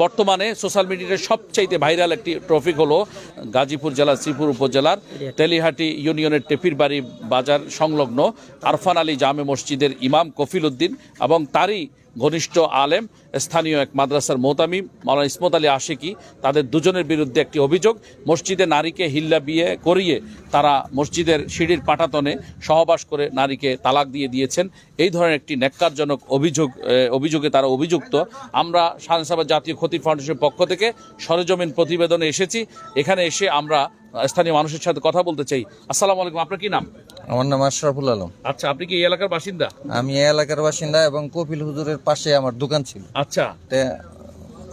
বর্তমানে সোশ্যাল মিডিয়ায় সবচাইতে ভাইরাল একটি টপিক হলো গাজীপুর জেলার শ্রীপুর উপজেলার তেলিহাটি ইউনিয়নের টেপিরবাড়ি বাজার সংলগ্ন আরফান আলী জামে মসজিদের ইমাম কফিল উদ্দিন এবং তারই ঘনিষ্ঠ আলেম স্থানীয় এক মাদ্রাসার মোহতামিম মাওলানা ইসমত আলী আশিকি, তাদের দুজনের বিরুদ্ধে একটি অভিযোগ। মসজিদে নারীকে হিল্লা বিয়ে করিয়ে তারা মসজিদের সিঁড়ির পাটাতনে সহবাস করে নারীকে তালাক দিয়েছেন। এই ধরনের একটি ন্যাক্কারজনক অভিযোগে তারা অভিযুক্ত। আমরা শাহজাহান জাতীয় ক্ষতি ফাউন্ডেশনের পক্ষ থেকে সরেজমিন প্রতিবেদনে এসেছি। এখানে এসে আমরা স্থানীয় মানুষের সাথে কথা বলতে চাই। আসসালামু আলাইকুম, আপনার কি নাম? আমার নাম আশরাফুল আলম। আচ্ছা, আপনি কি এই এলাকার বাসিন্দা? আমি এই এলাকার বাসিন্দা এবং কপিল হুজুরের পাশে আমার দোকান ছিল। আচ্ছা,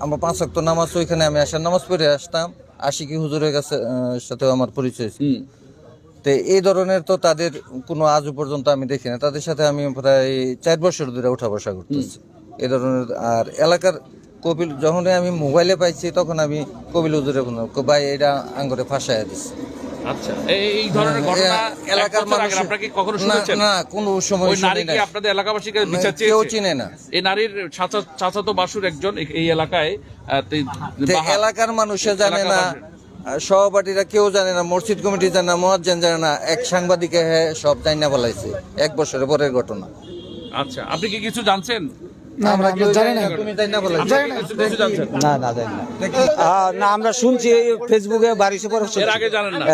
আমার 5 ওয়াক্ত নামাজ, ওইখানে আমি আসার নামাজ পড়ে আসতাম। আশিকি হুজুরের কাছে সাথে আমার পরিচয় ছিল। তো এই ধরনের তো তাদের কোনো আজও পর্যন্ত আমি দেখি না। তাদের সাথে আমি প্রায় 4 বছর ধরে উঠা বসা করতেছি এই ধরনের। আর এলাকার কপিল যখনই আমি মোবাইলে পাইছি তখন আমি কপিল হুজুরের ভাই এটা আঙ্গরে ফাঁসাইয়া দিচ্ছি। আচ্ছা, এই ধরনের ঘটনা এলাকার মানুষ আপনাকে কখনো শুনেছেন? না, কোনো সময় ওই নারীকে আপনাদের এলাকাবাসীকে বিচার চেয়েছে? কেউ চিনে না। এই নারীর চাচাতো বাসুর একজন এই এলাকায়, এলাকার মানুষে জানে না, সহপাঠীরা কেউ জানে না, মসজিদ কমিটি জানে না, মুয়াজ্জিন জানে না, এক সাংবাদিকে সব জানা বলাইছে 1 বছরের পরের ঘটনা। আচ্ছা, আপনি কি কিছু জানছেন? আমরা কেউ জানি না, তুমি জানা বলাইছো? না, আমরা শুনছি ফেসবুকে বাড়িতে পরে। এর আগে জানেন না?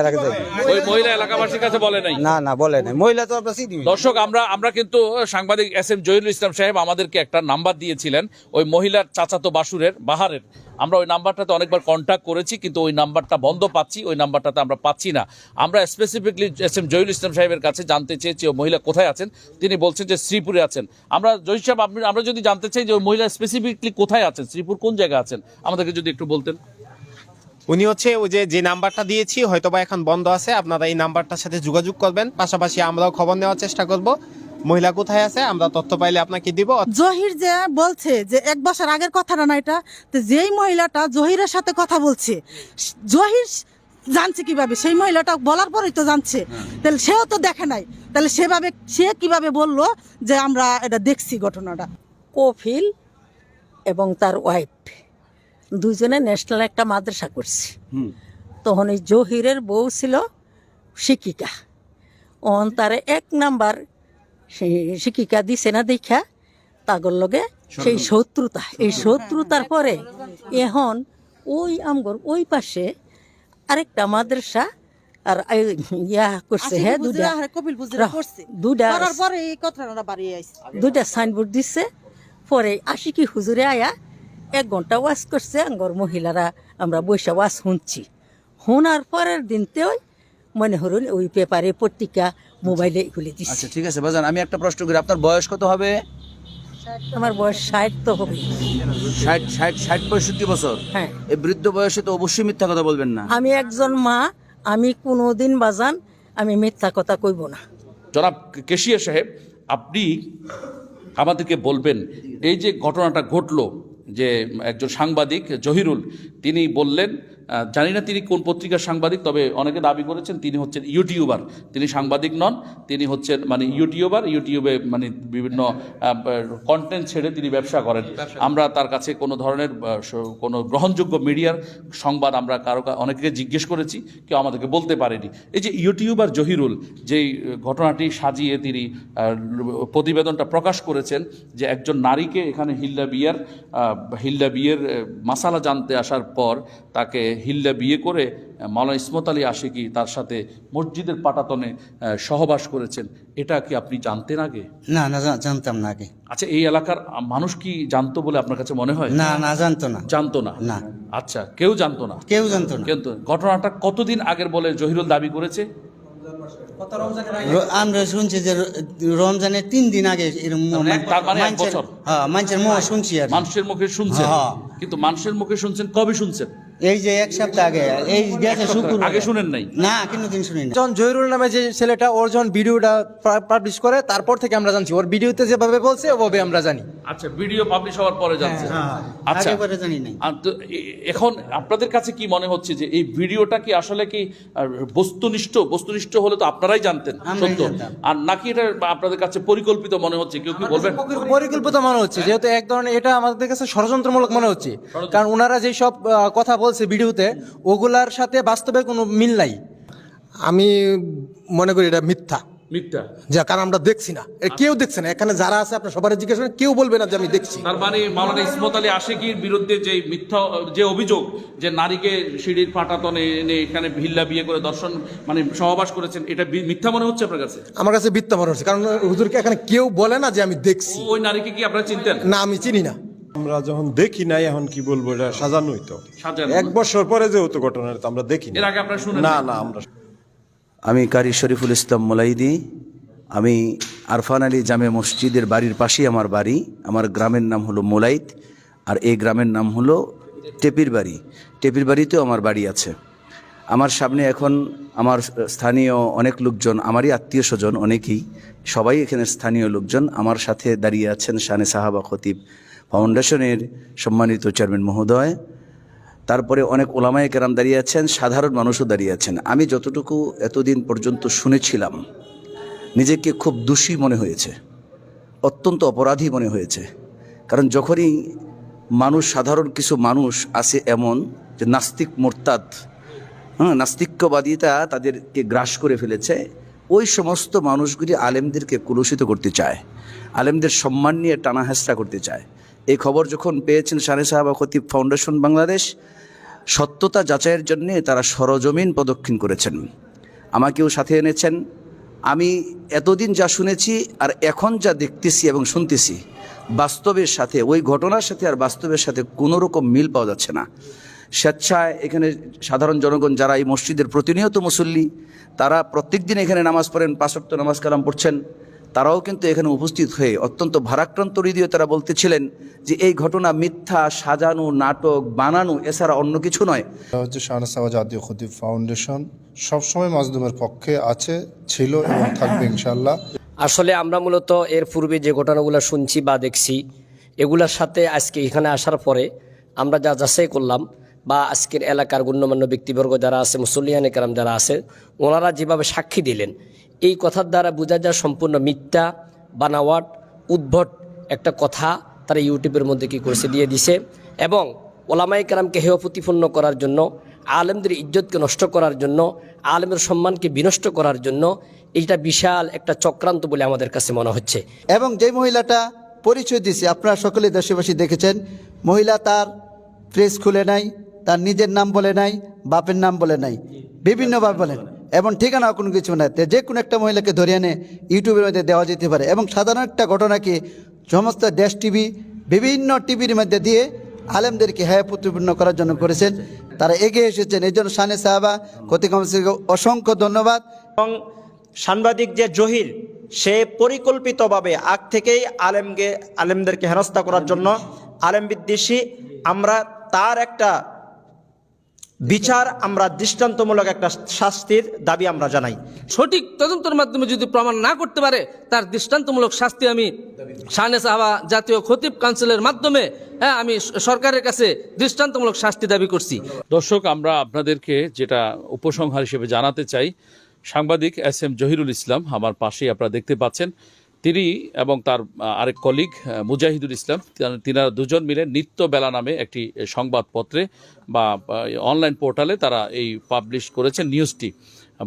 ওই মহিলা এলাকাবাসীর কাছে বলে নাই? না, বলে নাই। মহিলা তো আমরা চিনি। দর্শক, আমরা কিন্তু সাংবাদিক SM জহিরুল ইসলাম সাহেব আমাদেরকে একটা নাম্বার দিয়েছিলেন ওই মহিলার চাচাতো বাসুরের বাহারের। আমরা ওই নাম্বারটাতে অনেকবার কন্ট্যাক্ট করেছি, কিন্তু ওই নাম্বারটা বন্ধ পাচ্ছি, ওই নাম্বারটাতে আমরা পাচ্ছি না। আমরা স্পেসিফিকলি SM জহিরুল ইসলাম সাহেবের কাছে জানতে চেয়েছি ওই মহিলা কোথায় আছেন। তিনি বলছেন যে শ্রীপুরে আছেন। আমরা জহির সাহেব, আমরা যদি জানতে চাই যে ওই মহিলা স্পেসিফিকলি কোথায় আছেন, শ্রীপুর কোন জায়গায় আছেন, আমাদেরকে যদি একটু বলতেন। উনি হচ্ছে ওই যে নাম্বারটা দিয়েছি, হয়তোবা এখন বন্ধ আছে, আপনারা এই নাম্বারটার সাথে যোগাযোগ করবেন। পাশাপাশি আমরাও খবর নেওয়ার চেষ্টা করব মহিলা কোথায় আছে। আমরা তথ্য পাইলে আপনাকে দিব। জহির যে বলছে যে 1 বছর আগের কথাটা না এটা, তো যেই মহিলাটা জহিরের সাথে কথা বলছে, জহির জানছে কিভাবে? সেই মহিলাটা বলার পরেই তো জানছে। তাহলে সেও তো দেখে নাই, তাহলে সে কিভাবে বললো যে আমরা এটা দেখছি ঘটনাটা? কফিল এবং তার ওয়াইফ দুজনে ন্যাশনাল একটা মাদ্রাসা করছে। তখন এই জহিরের বউ ছিল শিক্ষিকা। তারে 1 নাম্বার শিক্ষিকা দিছে না দেখা তাগর লগে সেই শত্রুতা, এই শত্রুতার পরে এখন ওই আমগর ওই পাশে আরেকটা মাদ্রাসা আর ইয়া করছে। হ্যাঁ, দুইটা সাইনবোর্ড দিচ্ছে। পরে আশিকি হুজুরে আয়া 1 ঘন্টা ওয়াজ করছে। আঙ্গর মহিলারা আমরা বৈশা ওয়াজ শুনছি। শোনার পরের দিনতেও মনে হরুন ওই পেপারে পত্রিকা মোবাইলে এগুলি দিচ্ছে। আচ্ছা, ঠিক আছে বাজান, আমি একটা প্রশ্ন করি, আপনার বয়স কত হবে? আমার বয়স 60 তো হবে। 65 বছর? হ্যাঁ। এই বৃদ্ধ বয়সে তো অবশ্যই মিথ্যা কথা বলবেন না। আমি একজন মা, আমি কোনোদিন বাজান আমি মিথ্যা কথা কইব না। জনাব কেশিয়া সাহেব, আপনি আমাদেরকে বলবেন এই যে ঘটনাটা ঘটলো, যে একজন সাংবাদিক জহিরুল তিনি বললেন, জানি না তিনি কোন পত্রিকার সাংবাদিক, তবে অনেকে দাবি করেছেন তিনি হচ্ছেন ইউটিউবার। তিনি সাংবাদিক নন, তিনি হচ্ছেন ইউটিউবে বিভিন্ন কন্টেন্ট ছেড়ে তিনি ব্যবসা করেন। আমরা তার কাছে কোনো ধরনের কোনো গ্রহণযোগ্য মিডিয়ার সংবাদ আমরা অনেকে জিজ্ঞেস করেছি, কেউ আমাদেরকে বলতে পারেনি। এই যে ইউটিউবার জহিরুল যেই ঘটনাটি সাজিয়ে তিনি প্রতিবেদনটা প্রকাশ করেছেন, যে একজন নারীকে এখানে হিল্লা বিয়ের মাসালা জানতে আসার পর তাকে হিল্লা বিয়ে করে মাওলানা ইসমত আলী আশিকি তার সাথে মসজিদের পাটাতনে সহবাস করেছেন, এটা কি আপনি জানতেন আগে? না, জানতাম না আগে। আচ্ছা, এই এলাকার মানুষ কি জানতো বলে আপনার কাছে মনে হয়? না, জানতো না। না। আচ্ছা, কেউ জানতো না? কিন্তু ঘটনাটা কতদিন আগের বলে জহিরুল দাবি করেছে? আমরা শুনছি যে রমজানের 3 দিন আগে। তার মানে 1 বছর? হ্যাঁ, মানুষের মুখে শুনছি। আর মানুষের মুখে শুনছেন? কিন্তু মানুষের মুখে শুনছেন কবে শুনছেন? এই যে 1 সপ্তাহ আগে, এই গেছে শুক্রবার। আগে শুনেন নাই? না, কোনোদিন শুনি না। যখন জহিরুল নামে যে ছেলেটা ওর যখন ভিডিওটা পাবলিশ করে, তারপর থেকে আমরা জানছি। ওর ভিডিওতে যেভাবে বলছে ওভাবে আমরা জানি। আচ্ছা, ভিডিও পাবলিশ হওয়ার পরে জানছেন? আচ্ছা, আগে জানি না। এখন আপনাদের কাছে কি মনে হচ্ছে যে এই ভিডিওটা কি আসলে কি বস্তুনিষ্ঠ হলে তো আপনারাই জানতেন আমরাই সত্য, জানতাম। আর নাকি এটা আপনাদের কাছে পরিকল্পিত মনে হচ্ছে? কেউ কি বলবেন? পরিকল্পিত মনে হচ্ছে, যেহেতু এক ধরনের এটা আমাদের কাছে ষড়যন্ত্রমূলক মনে হচ্ছে, কারণ ওনারা যেই সব কথা বলছে ভিডিওতে ওগুলার সাথে বাস্তবে কোনো মিল নাই। আমি মনে করি এটা মিথ্যা, মিথ্যা। যা কারণ আমরা দেখছি না, কেউ দেখছে না। এখানে যারা আছে আপনার সবার জিজ্ঞেস করেন, কেউ বলবে না যে আমি দেখছি। তার মানে মাওলানা ইসমত আলী আশিকির বিরুদ্ধে যে মিথ্যা যে অভিযোগ, যে নারীকে সিঁড়ির পাটাতনে এনে এখানে ভিল্লা বিয়ে করে দর্শন মানে সহবাস করেছেন, এটা মিথ্যা মনে হচ্ছে আপনার কাছে? আমার কাছে মিথ্যা মনে হচ্ছে, কারণ হুজুরকে এখানে কেউ বলে না যে আমি দেখছি। ওই নারীকে কি আপনারা চিনতেন? না, আমি চিনি না। আমরা যখন দেখি নাই, এখন কি বলবো, এটা সাজানোই তো। সাজানো। 1 বছর পরে যেহেতু ঘটনা, তো আমরা দেখি এর আগে আপনারা শুনেন? না না, আমরা আমি কারি শরীফুল ইসলাম মোলাইদি। আমি আরফান আলী জামে মসজিদের বাড়ির পাশেই আমার বাড়ি। আমার গ্রামের নাম হলো মোলাইদ, আর এই গ্রামের নাম হলো টেপির বাড়ি। টেপির বাড়িতেও আমার বাড়ি আছে। আমার সামনে এখন আমার স্থানীয় অনেক লোকজন, আমারই আত্মীয় স্বজন অনেকেই, সবাই এখানে স্থানীয় লোকজন। আমার সাথে দাঁড়িয়ে আছেন শানে সাহাবা খতিব ফাউন্ডেশনের সম্মানিত চেয়ারম্যান মহোদয়, তারপরে অনেক ওলামায়ে কেরাম দাঁড়িয়ে আছেন, সাধারণ মানুষও দাঁড়িয়ে আছেন। আমি যতটুকু এতদিন পর্যন্ত শুনেছিলাম, নিজেকে খুব দোষী মনে হয়েছে, অত্যন্ত অপরাধী মনে হয়েছে। কারণ যখনই মানুষ, সাধারণ কিছু মানুষ আছে এমন যে নাস্তিক মোরতাদ, নাস্তিক্যবাদিতা তাদেরকে গ্রাস করে ফেলেছে, ওই সমস্ত মানুষগুলি আলেমদেরকে কুলুষিত করতে চায়, আলেমদের সম্মান নিয়ে টানা হেঁচড়া করতে চায়। এই খবর যখন পেয়েছেন শানে সাহাবা খতিব ফাউন্ডেশন বাংলাদেশ, সত্যতা যাচাইয়ের জন্যে তারা সরজমিন প্রদক্ষিণ করেছেন, আমাকেও সাথে এনেছেন। আমি এতদিন যা শুনেছি আর এখন যা দেখতেছি এবং শুনতেছি, বাস্তবের সাথে, ওই ঘটনার সাথে আর বাস্তবের সাথে কোনো রকম মিল পাওয়া যাচ্ছে না। স্বেচ্ছায় এখানে সাধারণ জনগণ যারা এই মসজিদের প্রতিনিয়ত মুসল্লি, তারা প্রত্যেক দিন এখানে নামাজ পড়েন, 5 ওয়াক্ত নামাজ কালাম পড়ছেন, তারাও কিন্তু এখানে উপস্থিত হয়ে অত্যন্ত ভারাক্রান্ত হৃদয়ে তারা বলতেছিলেন যে এই ঘটনা মিথ্যা, সাজানো, নাটক, বানানো, এছাড়া অন্য কিছু নয়। হচ্ছে শানে সাহাবা জাতীয় খতিব ফাউন্ডেশন সবসময় মাজলুমের পক্ষে আছে, ছিল এবং থাকবে ইনশাআল্লাহ। আসলে আমরা মূলত এর পূর্বে যে ঘটনাগুলো শুনছি বা দেখছি, এগুলোর সাথে আজকে এখানে আসার পরে আমরা যা যাচাই করলাম, বা আজকের এলাকার গণ্যমান্য ব্যক্তিবর্গ যারা আছে, মুসল্লিয়ানে কেরাম যারা আছে, ওনারা যেভাবে সাক্ষী দিলেন, এই কথার দ্বারা বোঝা যায় সম্পূর্ণ মিথ্যা, বানাওয়াট, উদ্ভট একটা কথা তারা ইউটিউবের মধ্যে কি করেছে, দিয়ে দিছে। এবং ওলামায়ে কেরামকে হেয় প্রতিপন্ন করার জন্য, আলেমদের ইজ্জতকে নষ্ট করার জন্য, আলেমের সম্মানকে বিনষ্ট করার জন্য এইটা বিশাল একটা চক্রান্ত বলে আমাদের কাছে মনে হচ্ছে। এবং যে মহিলাটা পরিচয় দিছে, আপনারা সকলে দেশবাসী দেখেছেন, মহিলা তার প্রেস খুলে নাই, তার নিজের নাম বলে নাই, বাপের নাম বলে নাই, বিভিন্নভাবে বলেন, এবং ঠিকানাও কোনো কিছু নাই। যে কোনো একটা মহিলাকে ধরে এনে ইউটিউবের মধ্যে দেওয়া যেতে পারে, এবং সাধারণ একটা ঘটনাকে সমস্ত দেশ টিভি, বিভিন্ন টিভির মধ্যে দিয়ে আলেমদেরকে হ্যায় প্রতিপন্ন করার জন্য করেছেন। তারা এগিয়ে এসেছেন, এই জন্য শানে সাহাবা খতিব কমিটিকে অসংখ্য ধন্যবাদ। এবং সাংবাদিক যে জহির, সে পরিকল্পিতভাবে আগ থেকেই আলেমদেরকে হেনস্থা করার জন্য, আলেম বিদ্বেষী, আমরা তার একটা বিচার, আমরা দৃষ্টান্তমূলক একটা শাস্তির দাবি আমরা জানাই। সঠিক তদন্তের মাধ্যমে যদি প্রমাণ না করতে পারে, তার দৃষ্টান্তমূলক শাস্তি আমি শানে সাহাবা জাতীয় খতিব কাউন্সিলের মাধ্যমে আমি সরকারের কাছে দৃষ্টান্তমূলক শাস্তি দাবি করছি। দর্শক, আমরা আপনাদেরকে যেটা উপসংহার হিসেবে জানাতে চাই, সাংবাদিক SM জহিরুল ইসলাম আমার পাশেই আপনারা দেখতে পাচ্ছেন, তিনি এবং তার আরেক কলিগ মুজাহিদুল ইসলাম, তিনারা দুজন মিলে নিত্য বেলা নামে একটি সংবাদপত্রে বা অনলাইন পোর্টালে তারা এই পাবলিশ করেছেন নিউজটি।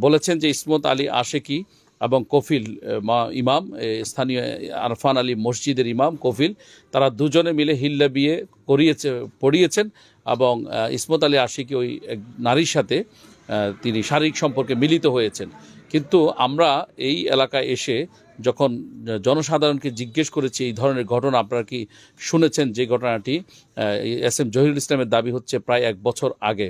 বলেছেন যে ইসমত আলী আশিকি এবং কফিল ইমাম, স্থানীয় আরফান আলী মসজিদের ইমাম কফিল, তারা দুজনে মিলে হিল্লা বিয়ে পড়িয়েছেন এবং ইসমত আলী আশিকি ওই এক নারীর সাথে তিনি শারীরিক সম্পর্কে মিলিত হয়েছেন। কিন্তু আমরা এই এলাকায় এসে যখন জনসাধারণকে জিজ্ঞেস করেছি এই ধরনের ঘটনা আপনারা কি শুনেছেন, যে ঘটনাটি SM জহিরুল ইসলামের দাবি হচ্ছে প্রায় 1 বছর আগে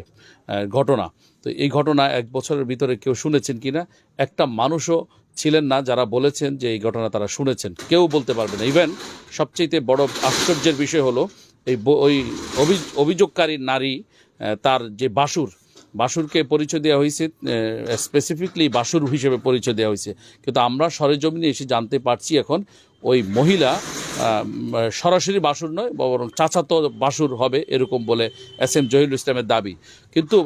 ঘটনা, তো এই ঘটনা 1 বছরের ভিতরে কেউ শুনেছেন কিনা একটা মানুষও ছিলেন না যারা বলেছেন যে এই ঘটনা তারা শুনেছেন, কেউ বলতে পারবে না। ইভেন সবচেয়ে বড় আশ্চর্যের বিষয় হলো ওই অভিযোগকারী নারী, তার যে বাসুরকে পরিচয় দেওয়া হয়েছে, স্পেসিফিকলি বাসুর হিসেবে পরিচয় দেওয়া হয়েছে, কিন্তু আমরা সরেজমিনে এসে জানতে পারছি এখন ওই মহিলা সরাসরি বাসুর নয়, বরং চাচাতো বাসুর হবে এরকম বলে SM জহিরুল ইসলামের দাবি। কিন্তু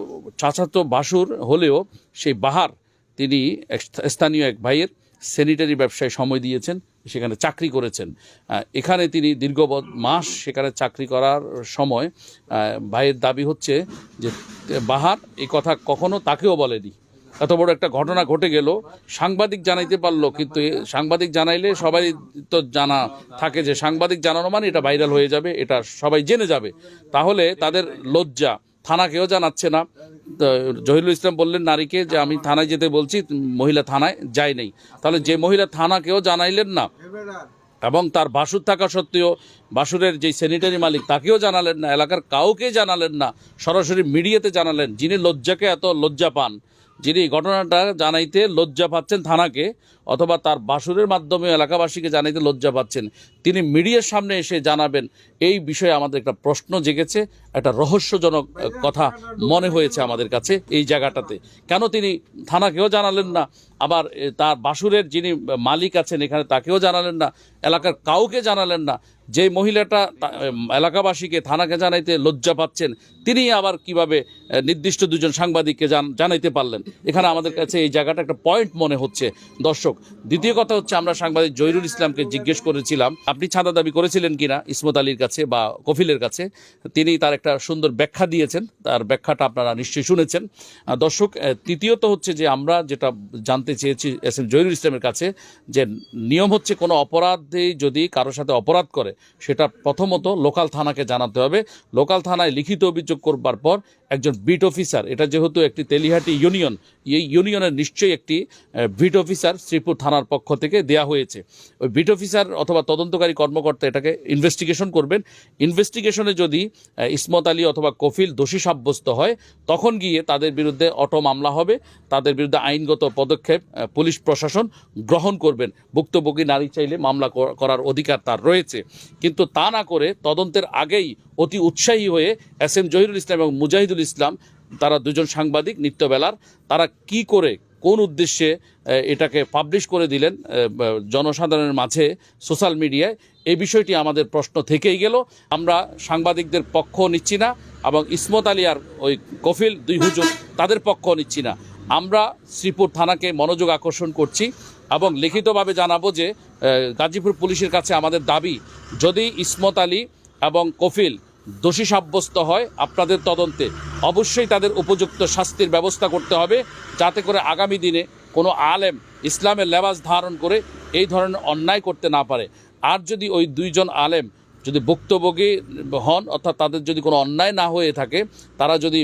চাচাতো বাসুর হলেও সেই বাহার তিনি স্থানীয় এক ভাইয়ের স্যানিটারি ব্যবসায় সময় দিয়েছেন, সেখানে চাকরি করেছেন। এখানে তিনি দীর্ঘ মাস সেখানে চাকরি করার সময় ভাইয়ের দাবি হচ্ছে যে বাহার এই কথা কখনো তাকেও বলেনি। এত বড় একটা ঘটনা ঘটে গেল, সাংবাদিক জানাইতে পারলো, কিন্তু সাংবাদিক জানাইলে সবাই তো জানা থাকে যে সাংবাদিক জানানো মানে এটা ভাইরাল হয়ে যাবে, এটা সবাই জেনে যাবে। তাহলে তাদের লজ্জা, থানাকেও জানাচ্ছে না। জহিরুল ইসলাম বললেন নারীকে যে আমি থানায় যেতে বলছি, মহিলা থানায় যায় নাই। তাহলে যে মহিলা থানাকেও জানাইলেন না এবং তার বাসুর থাকা সত্ত্বেও বাসুরের যে স্যানিটারি মালিক তাকেও জানালেন না, এলাকার কাউকে জানালেন না, সরাসরি মিডিয়াতে জানালেন, যিনি লজ্জাকে এত লজ্জা পান, যিনি ঘটনাটা জানাইতে লজ্জা পাচ্ছেন থানাকে, অথবা তার বাসুরের মাধ্যমে এলাকাবাসীকে জানাইতে লজ্জা পাচ্ছেন, তিনি মিডিয়ার সামনে এসে জানাবেন, এই বিষয়ে আমাদের একটা প্রশ্ন জেগেছে, একটা রহস্যজনক কথা মনে হয়েছে আমাদের কাছে এই জায়গাটাতে। কেন তিনি থানাকেও জানালেন না, আবার তার বাসুরের যিনি মালিক আছেন এখানে তাকেও জানালেন না, এলাকার কাউকে জানালেন না। যে মহিলাটা এলাকাবাসীকে থানাকে জানাইতে লজ্জা পাচ্ছেন, তিনি আবার কিভাবে নির্দিষ্ট দুজন সাংবাদিককে জানাইতে পারলেন? এখানে আমাদের কাছে এই জায়গাটা একটা পয়েন্ট মনে হচ্ছে দর্শক। দ্বিতীয় কথা হচ্ছে, আমরা সাংবাদিক জহিরুল ইসলামকে জিজ্ঞেস করেছিলাম আপনি চাঁদা দাবি করেছিলেন কিনা ইসমত আলীর কাছে বা কফিলের কাছে। তিনি তার একটা সুন্দর ব্যাখ্যা দিয়েছেন, তার ব্যাখ্যাটা আপনারা নিশ্চয়ই শুনেছেন দর্শক। তৃতীয়ত হচ্ছে যে আমরা যেটা জানতে চেয়েছি এস এম জহিরুল ইসলামের কাছে, যে নিয়ম হচ্ছে কোনো অপরাধী যদি কারোর সাথে অপরাধ করে সেটা প্রথমত লোকাল থানাকে জানাতে হবে। লোকাল থানায় লিখিত অভিযোগ করবার পর একজন বিট অফিসার, এটা যেহেতু একটি তেলিহাটি ইউনিয়ন, এই ইউনিয়নের নিশ্চয়ই একটি বিট অফিসার শ্রীপুর থানার পক্ষ থেকে দেয়া হয়েছে। ওই বিট অফিসার অথবা তদন্তকারী কর্মকর্তা এটাকে ইনভেস্টিগেশন করবেন। ইনভেস্টিগেশনে যদি ইসমত আলী অথবা কফিল দোষী সাব্যস্ত হয়, তখন গিয়ে তাদের বিরুদ্ধে অটো মামলা হবে, তাদের বিরুদ্ধে আইনগত পদক্ষেপ পুলিশ প্রশাসন গ্রহণ করবেন। ভুক্তভোগী নারী চাইলে মামলা করার অধিকার তার রয়েছে, কিন্তু তা না করে তদন্তের আগেই অতি উৎসাহী হয়ে এস এম জহিরুল ইসলাম এবং মুজাহিদুল ইসলাম, তারা দুজন সাংবাদিক নিত্যবেলার, তারা কি করে কোন উদ্দেশ্যে এটাকে পাবলিশ করে দিলেন জনসাধারণের মাঝে সোশ্যাল মিডিয়ায়, এই বিষয়টি আমাদের প্রশ্ন থেকেই গেল। আমরা সাংবাদিকদের পক্ষ নিচ্ছি না এবং ইসমত আলী আর ওই কফিল দুই হুজুর তাদের পক্ষ নিচ্ছি না। আমরা শ্রীপুর থানাকে মনোযোগ আকর্ষণ করছি এবং লিখিতভাবে জানাবো যে গাজীপুর পুলিশের কাছে আমাদের দাবি, যদি ইসমত আলী এবং কফিল দোষী সাব্যস্ত হয় আপনাদের তদন্তে, অবশ্যই তাদের উপযুক্ত শাস্তির ব্যবস্থা করতে হবে, যাতে করে আগামী দিনে কোনো আলেম ইসলামের লেবাস ধারণ করে এই ধরনের অন্যায় করতে না পারে। আর যদি ওই দুইজন আলেম যদি ভুক্তভোগী হন, অর্থাৎ তাদের যদি কোনো অন্যায় না হয়ে থাকে, তারা যদি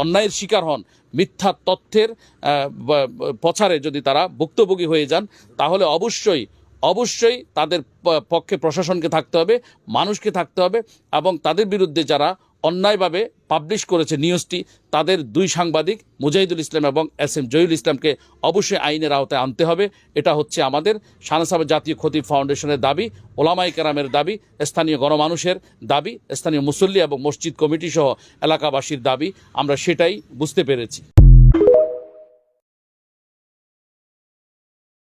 অন্যায়ের শিকার হন, মিথ্যা তথ্যের প্রচারে যদি তারা ভুক্তভোগী হয়ে যান, তাহলে অবশ্যই তাদের পক্ষে প্রশাসনকে থাকতে হবে, মানুষকে থাকতে হবে এবং তাদের বিরুদ্ধে যারা অন্যায়ভাবে পাবলিশ করেছে নিউজটি, তাদের দুই সাংবাদিক মুজাহিদুল ইসলাম এবং এস এম জহিরুল ইসলামকে অবশ্যই আইনের আওতায় আনতে হবে। এটা হচ্ছে আমাদের শাহনাসাব জাতীয় খতিব ফাউন্ডেশনের দাবি, ওলামায়ে কেরামের দাবি, স্থানীয় গণমানুষের দাবি, স্থানীয় মুসল্লি এবং মসজিদ কমিটি সহ এলাকাবাসীর দাবি। আমরা সেটাই বুঝতে পেরেছি।